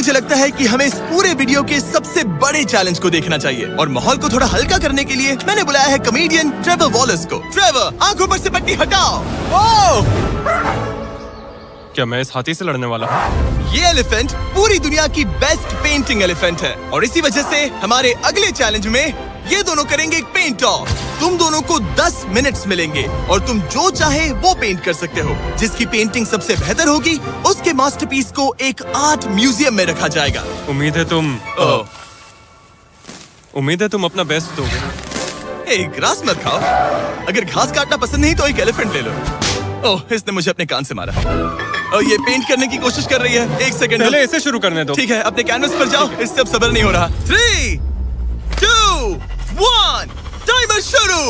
मुझे लगता है कि हमें इस पूरे वीडियो के सबसे बड़े चैलेंज को देखना चाहिए और माहौल को थोड़ा हल्का करने के लिए मैंने बुलाया है कॉमेडियन ट्रेवर वॉलस को। ट्रेवर, आंखों पर से पट्टी हटाओ। क्या मैं इस हाथी से लड़ने वाला हूँ? ये एलिफेंट पूरी दुनिया की बेस्ट पेंटिंग एलिफेंट है और इसी वजह से हमारे अगले चैलेंज में ये दोनों करेंगे एक पेंट ऑफ। तुम दोनों को 10 मिनट्स मिलेंगे और तुम जो चाहे वो पेंट कर सकते हो। जिसकी पेंटिंग सबसे बेहतर होगी उसके मास्टरपीस को एक आर्ट म्यूजियम में रखा जाएगा। उम्मीद है तुम अपना बेस्ट दोगे। ग्रास मत खाओ। अगर घास काटना पसंद नहीं तो एक एलिफेंट ले लो। ओह, इसने मुझे अपने कान से मारा। और ये पेंट करने की कोशिश कर रही है। एक सेकंड, पहले इसे शुरू करने दो। ठीक है, अपने कैनवस पर जाओ। इससे अब सब्र नहीं हो रहा। 3, 2, 1, टाइमर शुरू।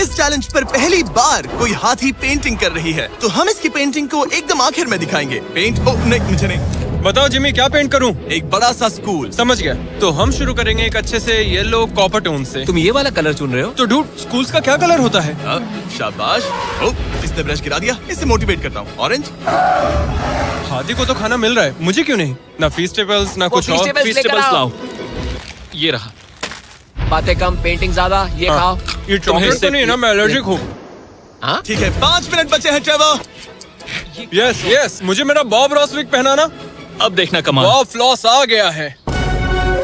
इस चैलेंज पर पहली बार कोई हाथी पेंटिंग कर रही है, तो हम इसकी पेंटिंग को एकदम आखिर में दिखाएंगे। पेंट नहीं, मुझे नहीं। बताओ जिमी, क्या पेंट करूं? एक बड़ा सा स्कूल। समझ गया। तो हम शुरू करेंगे एक अच्छे से येलो कॉपर टोन से। तुम ये वाला कलर चुन रहे हो? तो डूड, स्कूल्स का क्या कलर होता है? शाबाश। इसने ब्रश गिरा दिया। इसे मोटिवेट करता हूँ। ऑरेंज। हाथी को तो खाना मिल रहा है, मुझे क्यों नहीं? ना फीस्टेबल्स ना कुछ और। फीस्टेबल्स लाओ। ये रहा। बातें कम, पेंटिंग ज्यादा। ये खाओ। ये चॉकलेट तो नहीं है ना? मैं एलर्जिक हूँ। हाँ? ठीक है, 5 मिनट बचे हैं ट्रेवर। यस यस, मुझे मेरा बॉब रॉस विग पहनाना। अब देखना कमाल। बॉब फ्लॉस आ गया है।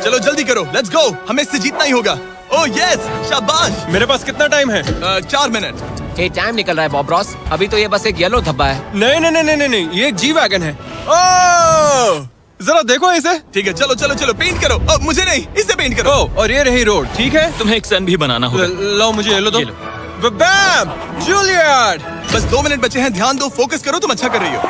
चलो जल्दी करो, लेट्स गो। हमें इससे जीतना ही होगा। ओह यस, शाबाश। मेरे पास कितना टाइम है? 4 मिनट। ये टाइम निकल रहा है बॉब रॉस। अभी तो ये बस एक येलो धब्बा है। नहीं नहीं नहीं नहीं नहीं, ये जी वैगन है। ओह, जरा देखो इसे। ठीक है, चलो चलो चलो, पेंट करो। मुझे नहीं, इसे पेंट करो। ओह, और ये रही रोड, ठीक है? तुम्हें एक सन भी बनाना होगा। लो मुझे ये लो दो। ये लो। बैम, जूलियट। बस 2 मिनट बचे हैं, ध्यान दो, फोकस करो। तुम अच्छा कर रही हो।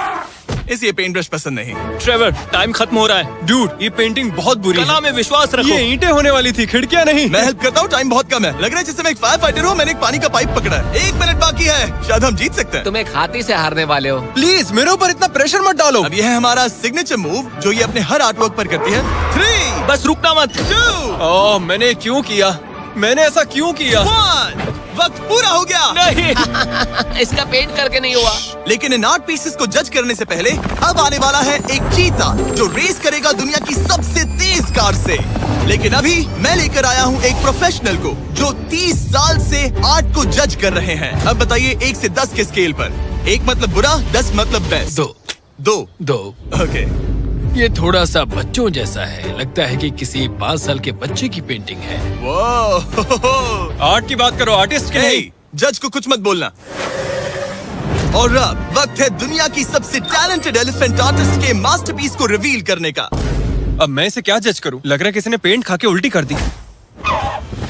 इसे ये पेंट ब्रश पसंद नहीं। ट्रेवर, टाइम खत्म हो रहा है। डूड, ये पेंटिंग बहुत बुरी कला है। में विश्वास रखो। ये ईंटें होने वाली थी, खिड़कियां नहीं। मैं हेल्प करता हूँ, टाइम बहुत कम है। लग रहा है जैसे मैं एक फायर फाइटर हूँ। मैंने एक पानी का पाइप पकड़ा है। 1 मिनट बाकी है, शायद हम जीत सकते हैं। तुम एक हाथी से हारने वाले हो। प्लीज मेरे ऊपर इतना प्रेशर मत डालो। अब ये है हमारा सिग्नेचर मूव जो ये अपने हर आर्ट वर्क पर करती है। 3, बस रुकना मत। 2, ओह, मैंने क्यों किया? मैंने ऐसा क्यों किया? 1। वक्त पूरा हो गया। नहीं। इसका पेंट करके नहीं हुआ। लेकिन इन आर्ट पीसेस को जज करने से पहले अब आने वाला है एक चीता जो रेस करेगा दुनिया की सबसे तेज कार से। लेकिन अभी मैं लेकर आया हूँ एक प्रोफेशनल को जो 30 साल से आर्ट को जज कर रहे हैं। अब बताइए 1 से 10 के स्केल पर 1 मतलब बुरा, 10 मतलब बेस्ट। 2। ओके। ये थोड़ा सा बच्चों जैसा है। लगता है कि किसी 5 साल के बच्चे की पेंटिंग है। वो आर्ट की बात करो, आर्टिस्ट की नहीं। जज को कुछ मत बोलना। और अब वक्त है दुनिया की सबसे टैलेंटेड एलिफेंट आर्टिस्ट के मास्टरपीस को रिवील करने का। अब मैं इसे क्या जज करूं? लग रहा है किसी ने पेंट खा के उल्टी कर दी।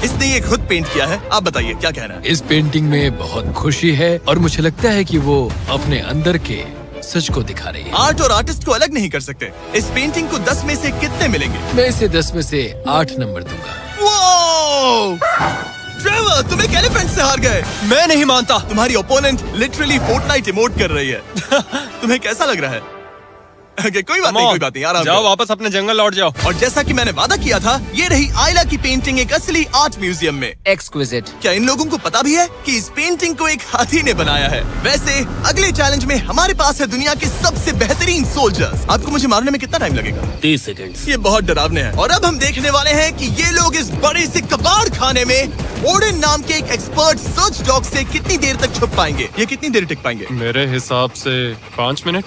इसने ये खुद पेंट किया है। आप बताइए क्या कहना है? इस पेंटिंग में बहुत खुशी है और मुझे लगता है कि वो अपने अंदर के सच को दिखा रही है। आर्ट और आर्टिस्ट को अलग नहीं कर सकते। इस पेंटिंग को 10 में से कितने मिलेंगे? मैं इसे 10 में से 8 नंबर दूंगा। वो ट्रेवर, तुम एक एलिफेंट से हार गए। मैं नहीं मानता। तुम्हारी ओपोनेंट लिटरली फोर्टनाइट इमोट कर रही है। तुम्हें कैसा लग रहा है? कोई बात नहीं, आराम जाओ, करो। वापस अपने जंगल लौट जाओ। और जैसा कि मैंने वादा किया था, ये रही आयला की पेंटिंग एक असली आर्ट म्यूजियम में। एक्सक्विजिट। क्या इन लोगों को पता भी है कि इस पेंटिंग को एक हाथी ने बनाया है? वैसे अगले चैलेंज में हमारे पास है दुनिया के सबसे बेहतरीन सोल्जर्स। आपको मुझे मारने में कितना टाइम लगेगा? 30 सेकंड। ये बहुत डरावने हैं। और अब हम देखने वाले हैं कि ये लोग इस बड़े से कबाड़ खाने में ओडेन नाम के एक एक्सपर्ट सर्च डॉग से कितनी देर तक छुप पाएंगे। ये कितनी देर टिक पाएंगे? मेरे हिसाब से 5 मिनट।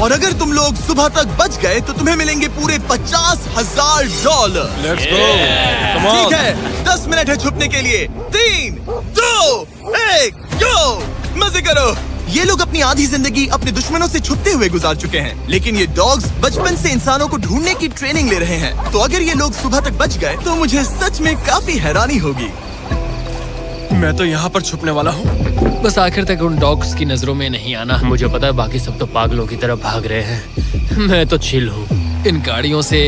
और अगर तुम लोग सुबह तक बच गए तो तुम्हें मिलेंगे पूरे $50,000। Let's go, come on. ठीक है, 10 मिनट है छुपने के लिए। 3, 2, 1, गो। मजे करो। ये लोग अपनी आधी जिंदगी अपने दुश्मनों से छुपते हुए गुजार चुके हैं, लेकिन ये डॉग्स बचपन से इंसानों को ढूंढने की ट्रेनिंग ले रहे हैं। तो अगर ये लोग सुबह तक बच गए तो मुझे सच में काफी हैरानी होगी। मैं तो यहाँ पर छुपने वाला हूँ। बस आखिर तक उन डॉग्स की नजरों में नहीं आना। मुझे पता है बाकी सब तो पागलों की तरह भाग रहे हैं। मैं तो चिल हूँ। इन गाड़ियों से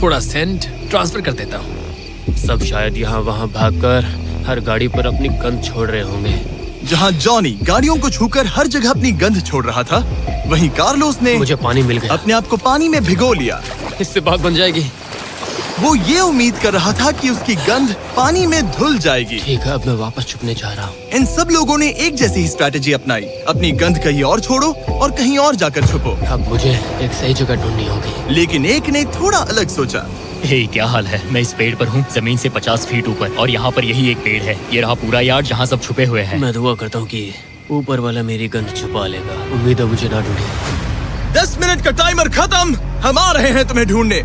थोड़ा सेंट ट्रांसफर कर देता हूँ। सब शायद यहाँ वहाँ भागकर हर गाड़ी पर अपनी गंध छोड़ रहे होंगे। जहाँ जॉनी गाड़ियों को छूकर हर जगह अपनी गंध छोड़ रहा था, वहीं कार्लोस ने मुझे पानी मिल गया। अपने आप को पानी में भिगो लिया। इससे बात बन जाएगी। वो ये उम्मीद कर रहा था कि उसकी गंध पानी में धुल जाएगी। ठीक है, अब मैं वापस छुपने जा रहा हूँ। इन सब लोगों ने एक जैसी ही स्ट्रैटेजी अपनाई। अपनी गंध कहीं और छोड़ो और कहीं और जाकर छुपो। अब मुझे एक सही जगह ढूंढनी होगी। लेकिन एक ने थोड़ा अलग सोचा। हे, क्या हाल है? मैं इस पेड़ पर हूँ, जमीन से 50 फीट ऊपर, और यहाँ पर यही एक पेड़ है। ये रहा पूरा यार्ड जहाँ सब छुपे हुए हैं। मैं दुआ करता हूँ कि ऊपर वाला मेरी गंध छुपा लेगा। उम्मीद है मुझे ना ढूंढे। 10 मिनट का टाइमर खत्म। हम आ रहे हैं तुम्हें ढूंढने।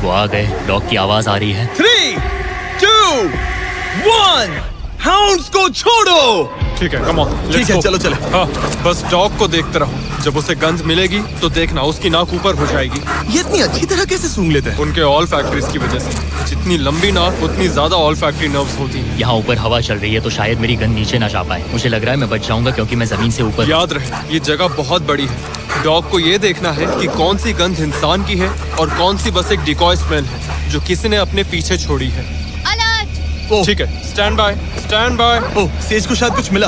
वो आ गए। डॉग की आवाज आ रही है। 3, 2, 1 हाउंड्स को छोड़ो। ठीक है, कम ऑन। ठीक है, चलो चले। हाँ, बस डॉग को देखते रहो। जब उसे गंध मिलेगी तो देखना उसकी नाक ऊपर हो जाएगी। ये इतनी अच्छी तरह कैसे सूंघ लेते हैं? उनके ऑल फैक्ट्रीज की वजह से। जितनी लंबी नाक उतनी ज्यादा ऑल फैक्ट्री नर्व्स होती हैं। यहाँ ऊपर हवा चल रही है तो शायद मेरी गन नीचे ना जा पाए। मुझे लग रहा है मैं बच जाऊंगा क्योंकि मैं जमीन से ऊपर। याद रहे, ये जगह बहुत बड़ी है। डॉग को ये देखना है कि कौन सी गंध इंसान की है और कौन सी बस एक डिकॉय स्मेल है जो किसी ने अपने पीछे छोड़ी है। ओह, ठीक है, stand by, stand by. Oh, says को शायद कुछ मिला।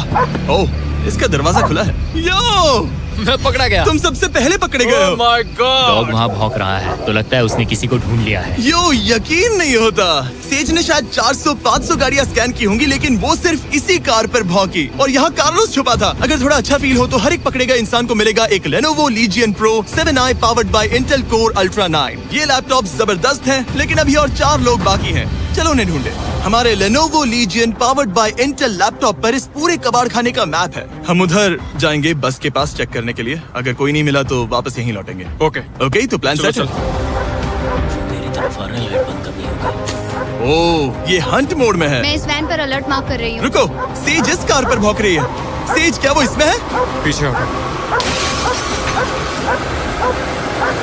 ओह, इसका दरवाजा खुला है। यो, मैं पकड़ा गया। तुम सबसे पहले पकड़े गए Oh हो। my God! डॉग वहाँ भौंक रहा है तो लगता है उसने किसी को ढूंढ लिया है। यो, यकीन नहीं होता। सेज ने शायद 400-500 गाड़ियां स्कैन की होंगी, लेकिन वो सिर्फ इसी कार पर भौंकी और यहाँ कार्लोस छुपा था। अगर थोड़ा अच्छा फील हो तो हर एक पकड़े गए इंसान को मिलेगा एक Lenovo Legion Pro 7i powered by Intel Core Ultra 9। ये लैपटॉप जबरदस्त हैं, लेकिन अभी और 4 लोग बाकी हैं। चलो उन्हें ढूंढे। हमारे Lenovo Legion powered by Intel laptop पर इस पूरे कबाड़ खाने का मैप है। हम उधर जाएंगे बस के पास चेक करने के लिए। अगर कोई नहीं मिला तो वापस यहीं लौटेंगे। ओके, ओके, तो प्लान चलो सेट है। मेरी तरफ आ रहा है, लाइट बंद करनी होगी। ओह, ये हंट मोड में है। मैं इस वैन पर अलर्ट मार्क कर रही हूँ। रुको, सेज इस कार पर भौंक रही है। सेज, क्या वो इसमें है? पीछे हटो।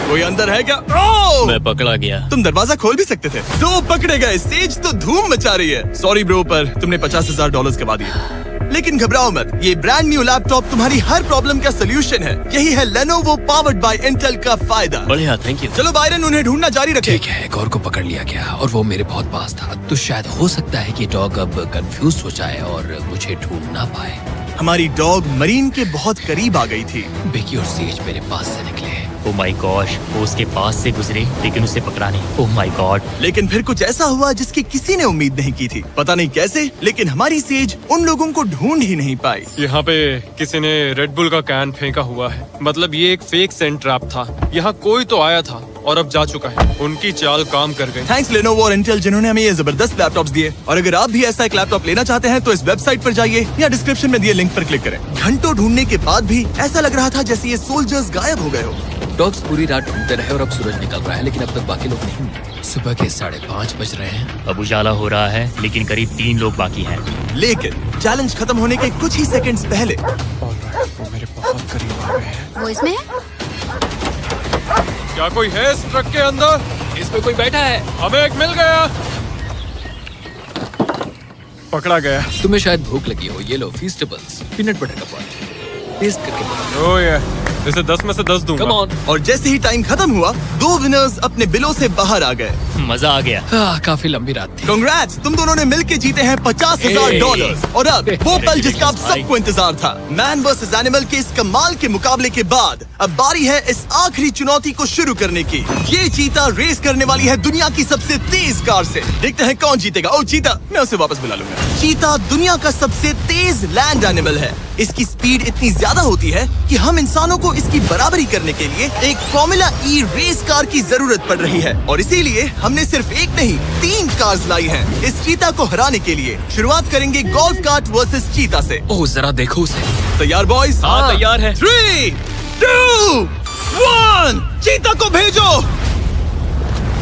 कोई अंदर है क्या? ओह! मैं पकड़ा गया। तुम दरवाजा खोल भी सकते थे। तो पकड़े गए। सेज तो धूम मचा रही है। सॉरी ब्रो, पर तुमने $50,000 कमा दिए। लेकिन घबराओ मत, ये ब्रांड न्यू लैपटॉप तुम्हारी हर प्रॉब्लम का सोल्यूशन है। यही है Lenovo powered by Intel का फायदा। बढ़िया, थैंक यू। चलो बायरन, उन्हें ढूंढना जारी रखे। ठीक है, एक और को पकड़ लिया गया और वो मेरे बहुत पास था। तो शायद हो सकता है कि डॉग अब कंफ्यूज हो जाए और मुझे ढूंढ ना पाए। हमारी डॉग मरीन के बहुत करीब आ गई थी। बेकी और सेज मेरे पास से निकले। ओह माय गॉश, वो उसके पास से गुजरे लेकिन उसे पकड़ा नहीं। Oh my God. लेकिन फिर कुछ ऐसा हुआ जिसकी किसी ने उम्मीद नहीं की थी। पता नहीं कैसे, लेकिन हमारी सेज उन लोगों को ढूंढ ही नहीं पाई। यहाँ पे किसी ने रेड बुल का कैन फेंका हुआ है। मतलब ये एक फेक सेंट ट्रैप था। यहाँ कोई तो आया था और अब जा चुका है। उनकी चाल काम कर गई। थैंक्स Lenovo और Intel जिन्होंने हमें ये जबरदस्त लैपटॉप्स दिए। और अगर आप भी ऐसा एक लैपटॉप लेना चाहते हैं तो इस वेबसाइट पर जाइए या डिस्क्रिप्शन में दिए लिंक पर क्लिक करें। घंटों ढूंढने के बाद भी ऐसा लग रहा था जैसे ये सोल्जर्स गायब हो गए हो। डॉग्स पूरी रात ढूंढते रहे और अब सूरज निकल रहा है, लेकिन अब तक बाकी लोग नहीं मिले। सुबह के 5:30 बज रहे हैं। अब उजाला हो रहा है लेकिन करीब 3 लोग बाकी हैं। लेकिन चैलेंज खत्म होने के कुछ ही सेकंड्स पहले वो मेरे बहुत करीब आ गए हैं। वो इसमें है? क्या कोई है इस ट्रक के अंदर? इसमें कोई बैठा है। हमें एक मिल गया। पकड़ा गया। तुम्हें शायद भूख लगी हो। ये लो फीस्टेबल्स, पीनट बटर का पॉट। टेस्ट करके बताओ। ओह ये, इसे 10 में से 10 दूंगा। Come on. और जैसे ही टाइम खत्म हुआ, 2 विनर्स अपने बिलों से बाहर आ गए। मजा आ गया। काफी लंबी रात थी। कांग्रेट्स, तुम दोनों ने मिलके जीते हैं $50,000। और अब वो पल जिसका आप सबको इंतजार था। मैन वर्सेस एनिमल के इस कमाल के मुकाबले के बाद अब बारी है इस आखिरी चुनौती को शुरू करने की। ये चीता रेस करने वाली है दुनिया की सबसे तेज कार से। देखते हैं कौन जीतेगा। ओ चीता, मैं उसे वापस बुला लूंगा। चीता दुनिया का सबसे तेज लैंड एनिमल है। इसकी स्पीड इतनी ज्यादा होती है कि हम इंसानों को इसकी बराबरी करने के लिए एक फॉर्मूला ई रेस कार की जरूरत पड़ रही है। और इसीलिए हमने सिर्फ एक नहीं 3 कार्स लाई हैं। इस चीता को हराने के लिए शुरुआत करेंगे गोल्फ कार्ट वर्सेस चीता से। ओह, जरा देखो उसे। तैयार बॉयज? हाँ, तैयार है। 3, 2, 1 चीता को भेजो।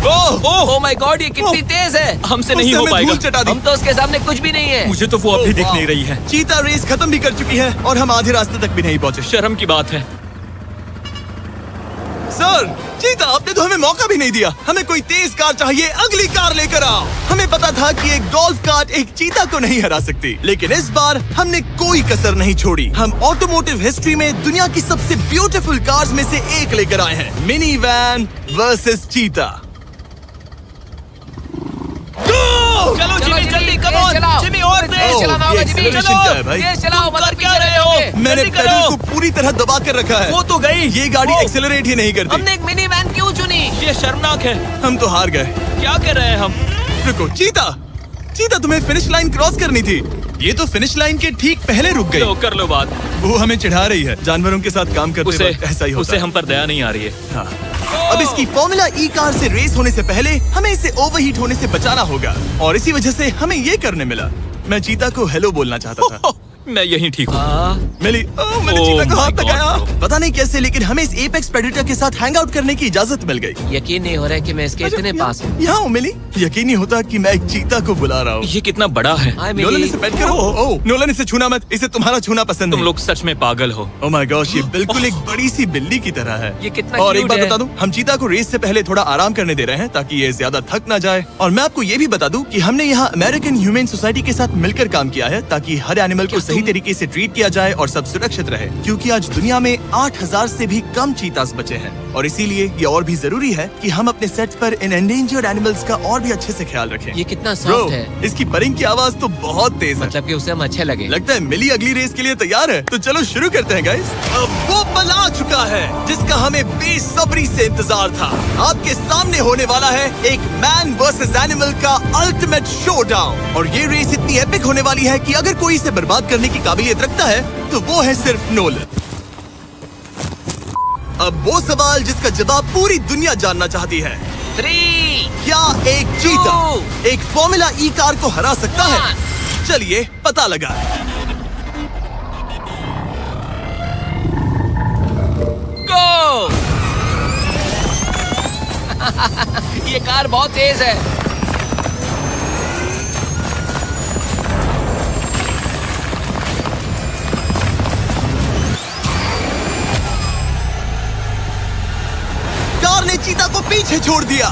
ओह माय गॉड, ये कितनी तेज है। हमसे उसने नहीं हो हमें पाएगा। धूल चटा दी। हम तो उसके सामने कुछ भी नहीं है। मुझे तो वो अभी दिख वाह। नहीं रही है। चीता रेस खत्म भी कर चुकी है और हम आधे रास्ते तक भी नहीं पहुंचे। शर्म की बात है। सर, चीता, आपने तो हमें मौका भी नहीं दिया। हमें कोई तेज कार चाहिए, अगली कार लेकर आओ। हमें पता था कि एक गोल्फ कार्ट एक चीता को नहीं हरा सकती, लेकिन इस बार हमने कोई कसर नहीं छोड़ी। हम ऑटोमोटिव हिस्ट्री में दुनिया की सबसे ब्यूटीफुल कार्स में से एक लेकर आए हैं। मिनी वैन वर्सेस चीता। चलो जिमी, जल्दी कम ऑन। जिमी और तेज ओह, चलाना होगा। ये जिमी acceleration चलो, क्या है भाई? तेज चलाओ। तुम कर क्या रहे हो? मैंने जल्दी पेडल करो। को पूरी तरह दबा कर रखा है। वो तो गई। ये गाड़ी ओह। एक्सेलरेट ही नहीं करती। हमने एक मिनी वैन क्यों चुनी? ये शर्मनाक है। हम तो हार गए। क्या कर रहे हैं हम? रुको, चीता चीता तुम्हें फिनिश लाइन क्रॉस करनी थी। ये तो फिनिश लाइन के ठीक पहले रुक गई। लो कर लो बात। वो हमें चिढ़ा रही है। जानवरों के साथ काम करते वक्त ऐसा ही होता उसे है। हम पर दया नहीं आ रही है। हाँ। अब इसकी फॉर्मूला ई कार से रेस होने से पहले हमें इसे ओवरहीट होने से बचाना होगा और इसी वजह से हमें ये करने मिला। मैं चीता को हेलो बोलना चाहता था। मैं यहीं ठीक हूँ। मिली मैंने चीता को my हाथ God, लगाया। bro। पता नहीं कैसे, लेकिन हमें इस एपेक्स प्रेडेटर के साथ हैंग आउट करने की इजाजत मिल गई। यकीन नहीं हो रहा है कि मैं इसके इतने पास हूँ। यहाँ हूँ मिली। यकीन नहीं होता कि मैं एक चीता को बुला रहा हूँ। ये कितना बड़ा है। हाय नोलन मिली। इसे पेट करो। ओह नोलन इसे छूना मत, इसे तुम्हारा छूना पसंद तुम नहीं। लोग सच में पागल हो। ओह माय गॉश, ये बिल्कुल एक बड़ी सी बिल्ली की तरह है। ये कितना और एक cute बात है। बता दूं, हम चीता को रेस से पहले थोड़ा आराम करने दे रहे हैं ताकि ये ज्यादा थक ना जाए। और मैं आपको ये भी बता दूं कि हमने यहाँ अमेरिकन ह्यूमन सोसाइटी के साथ मिलकर काम किया है ताकि हर एनिमल को सही तरीके से ट्रीट किया जाए और सब सुरक्षित रहे, क्योंकि आज दुनिया में 8000 से भी कम चीतास बचे हैं और इसीलिए ये और भी जरूरी है कि हम अपने सेट्स पर इन एंडेंजर्ड एनिमल्स का और भी अच्छे से ख्याल रखें। ये कितना ब्रो, सॉफ्ट है। इसकी परिंग की आवाज तो बहुत तेज है। मतलब कि उसे हम अच्छे लगे। लगता है मिली अगली रेस के लिए तैयार है, तो चलो शुरू करते हैं गाइस। अब वो पल आ चुका है जिसका हमें बेसब्री से इंतजार था। आपके सामने होने वाला है एक मैन वर्सेस एनिमल का अल्टीमेट शोडाउन और ये रेस इतनी एपिक होने वाली है कि अगर कोई इसे बर्बाद करने की काबिलियत रखता है तो वो है सिर्फ नोलन। अब वो सवाल जिसका जवाब पूरी दुनिया जानना चाहती है, 3, क्या एक चीता एक फॉर्मूला ई कार को हरा सकता है? चलिए पता लगा। गो। ये कार बहुत तेज है। कार ने चीता को पीछे छोड़ दिया।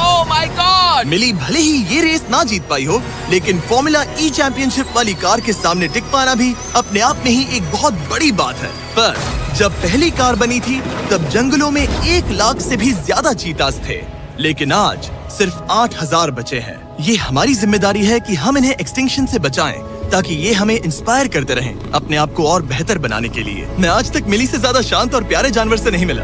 Oh my God. मिली भले ही ये रेस ना जीत पाई हो, लेकिन फॉर्मूला ई चैंपियनशिप वाली कार के सामने टिक पाना भी अपने आप में ही एक बहुत बड़ी बात है। पर जब पहली कार बनी थी तब जंगलों में 1 लाख से भी ज्यादा चीतास थे, लेकिन आज सिर्फ 8000 बचे हैं। ये हमारी जिम्मेदारी है कि हम इन्हें एक्सटिंक्शन से बचाएं ताकि ये हमें इंस्पायर करते रहें अपने आप को और बेहतर बनाने के लिए। मैं आज तक मिली से ज्यादा शांत और प्यारे जानवर से नहीं मिला।